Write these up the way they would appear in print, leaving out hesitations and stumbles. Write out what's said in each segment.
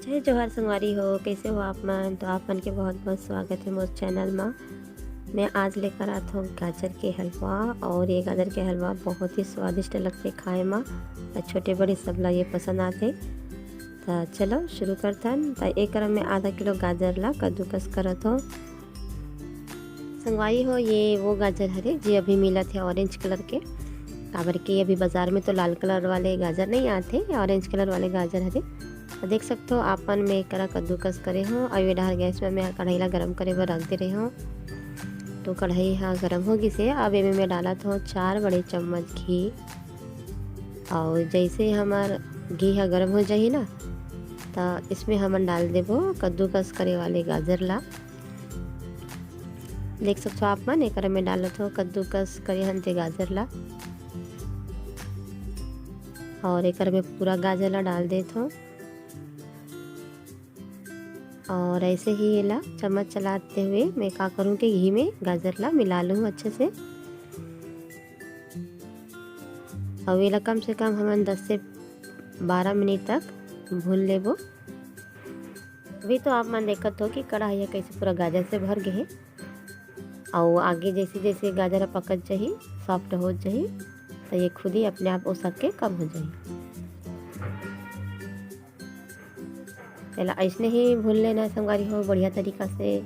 जय जोहार संगवारी हो, कैसे हो आप मन। तो आप मन के बहुत बहुत स्वागत है मोर चैनल में। मैं आज लेकर आता हूँ गाजर के हलवा। और ये गाजर के हलवा बहुत ही स्वादिष्ट लगते खाए में। छोटे बड़े सब ला ये पसंद आते। तो चलो शुरू करथन। तो एक में आधा किलो गाजर ला कद्दूकस करत हो। संगवारी हो, ये वो गाजर हरे जी अभी मिला थे ऑरेंज कलर के। काबर के अभी बाजार में तो लाल कलर वाले गाजर नहीं आते, ऑरेंज कलर वाले गाजर हरे। देख सकते हो आपन में करा कद्दूकस करे हो। और ये डाल गैस में मैं कढ़ाई ला गरम करे बर रख दे रही हूँ। तो कढ़ाई हाँ गरम होगी से अब ये मैं डाला था 4 बड़े चम्मच घी। और जैसे हमार घी हा गरम हो जाही ना, तो इसमें हम डाल देबो कद्दूकस करे वाले गाजर ला। देख सकते हो आप मन एक में डालत हो कद्दूकस करे हनते गाजर ला। और एक में पूरा गाजर ला डाल देत हो। और ऐसे ही ये ला चम्मच चलाते हुए मैं क्या करूँ कि घी में गाजर ला मिला लूँ अच्छे से। और ये ला कम से कम हम 10 से 12 मिनट तक भून लेबो। अभी तो आप मन देखत हो कि कढ़ाई कैसे पूरा गाजर से भर गए। और आगे जैसे जैसे गाजर पकत जाही, सॉफ्ट हो जाही, तो ये खुद ही अपने आप उसक के कम हो जाही। पहला ऐसने ही भून लेना संगवारी हो बढ़िया तरीका से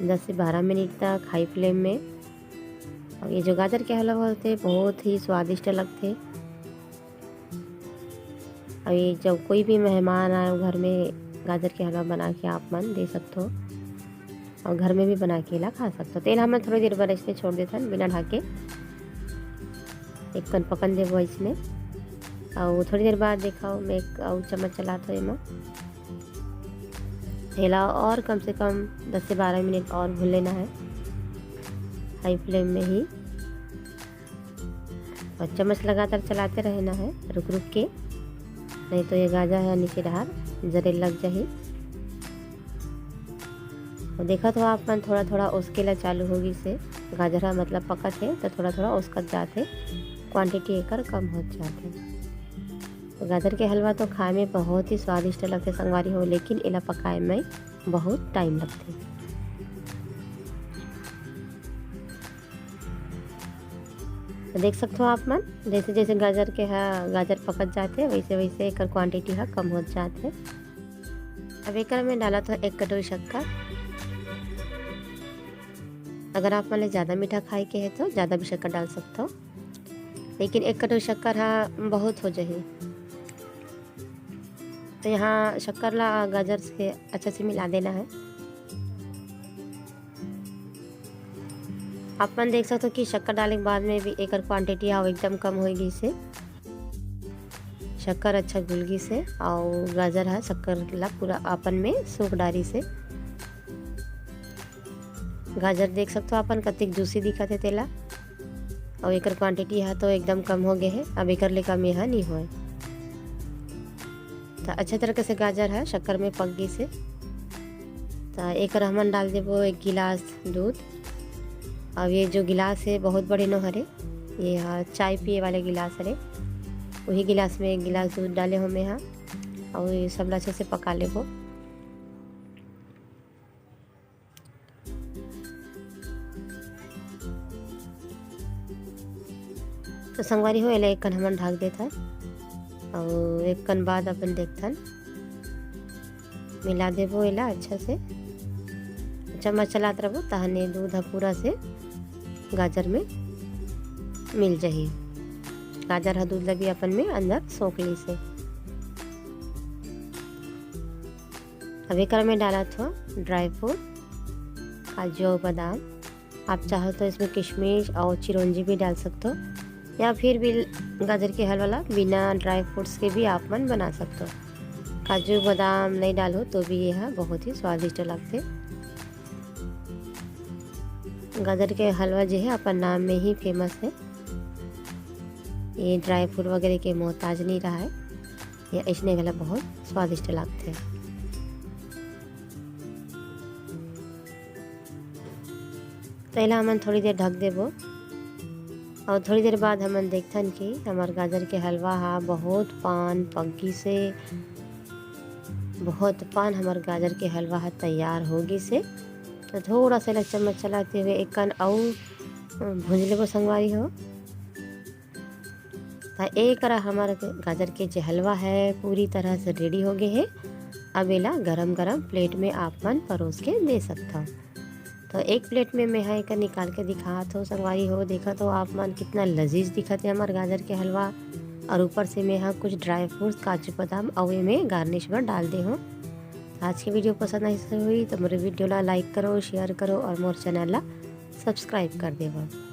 10 से 12 मिनट तक हाई फ्लेम में। और ये जो गाजर के हलवा होते बहुत ही स्वादिष्ट लगते। और ये जब कोई भी मेहमान आए घर में गाजर के हलवा बना के आप मन दे सकते हो। और घर में भी बना के ला खा सकते हो। तेल हमें थोड़ी देर बाद इसमें छोड़ देता बिना ढाके, एक कन पकन देव इसमें। और थोड़ी देर बाद देखाओ मैं एक और चम्मच चलाता हूँ इमा ठेला। और कम से कम 10 से 12 मिनट और भून लेना है हाई फ्लेम में ही। और चम्मच लगातार चलाते रहना है रुक रुक के, नहीं तो ये गाजर है नीचे डहार जरे लग जाही। और देखा तो आप मन थोड़ा थोड़ा उसके ला चालू होगी से गाजर मतलब पकत है तो थोड़ा थोड़ा उसकत जाते, क्वांटिटी एकर कम हो जाते। तो गाजर के हलवा तो खाए में बहुत ही स्वादिष्ट लगते संगवारी हो, लेकिन इला पकाए में बहुत टाइम लगते। तो देख सकते हो आप मन जैसे जैसे गाजर पकत जाते वैसे वैसे एक क्वांटिटी हा कम हो जाते। अब एक में डाला तो 1 कटोरी शक्कर। अगर आप मन ज़्यादा मीठा खाए के है तो ज़्यादा भी शक्कर डाल सकते हो, लेकिन 1 कटोरी शक्कर हाँ बहुत हो जाए। तो यहाँ शक्कर ला गाजर से अच्छे से मिला देना है। आप मन देख सकते हो कि शक्कर डालने के बाद में भी एक क्वांटिटी आओ एकदम कम होगी से शक्कर अच्छा घुलगी से। और गाजर है शक्कर ला पूरा अपन में सूख डारी से। गाजर देख सकते हो अपन कतिक जूसी दिखत है तेला। और एक क्वांटिटी है तो एकदम कम हो गए है, अब एक ले कम यहाँ नहीं होए। तो अच्छे तरीके से गाजर है शक्कर में पक गई से। तो एक हमन डाल देबो 1 गिलास दूध। अब ये जो गिलास है बहुत बड़े न हरे, ये हाँ चाय पिए वाले गिलास हरे, वही गिलास में 1 गिलास दूध डाले हो मैं यहाँ। और ये सब अच्छे से पका लेबो। तो संगवारी हो एला एक कन हमन ढक देता है। और एक कन बाद अपन देखथन मिला देबो एला अच्छा से। चम्मच चलाते रहो तहने दूध पूरा से गाजर में मिल जाही। गाजर हा दूध ला भी अपन में अंदर सोख ली से। अब एक में डाला था ड्राई फ्रूट, काजू और बादाम। आप चाहो तो इसमें किशमिश और चिरौंजी भी डाल सकते हो, या फिर भी गाजर के हलवा ला बिना ड्राई फ्रूट्स के भी आप मन बना सकते हो। काजू बादाम नहीं डालो तो भी यह बहुत ही स्वादिष्ट लगते। गाजर के हलवा जो है अपन नाम में ही फेमस है, ये ड्राई फ्रूट वगैरह के मोहताज नहीं रहा है, ये ऐसने वाला बहुत स्वादिष्ट लगते हैं। पहला हमन थोड़ी देर ढक देबो। और थोड़ी देर बाद हमन देखथन कि हमार गाजर के हलवा हा बहुत पान पग्गी से बहुत पान हमार गाजर के हलवा है तैयार होगी से। तो थोड़ा सा चम्मच चलाते हुए एक कान और भूंज लेबो संगवारी हो। तो एक हमारा गाजर के जो हलवा है पूरी तरह से रेडी हो गए है। अब एला गरम गरम प्लेट में आप मन परोस के दे सकता। तो एक प्लेट में मैं यहाँ निकाल के दिखात हो संगवारी हो। देखा तो आप मन कितना लजीज दिखत है हमार गाजर के हलवा। और ऊपर से मैं यहाँ कुछ ड्राई फ्रूट्स काजू बादाम और में गार्निश पर डाल दे हूँ। आज की वीडियो पसंद आई हुई तो मेरे वीडियो ला लाइक करो, शेयर करो और मोर चैनल ला सब्सक्राइब कर देवो।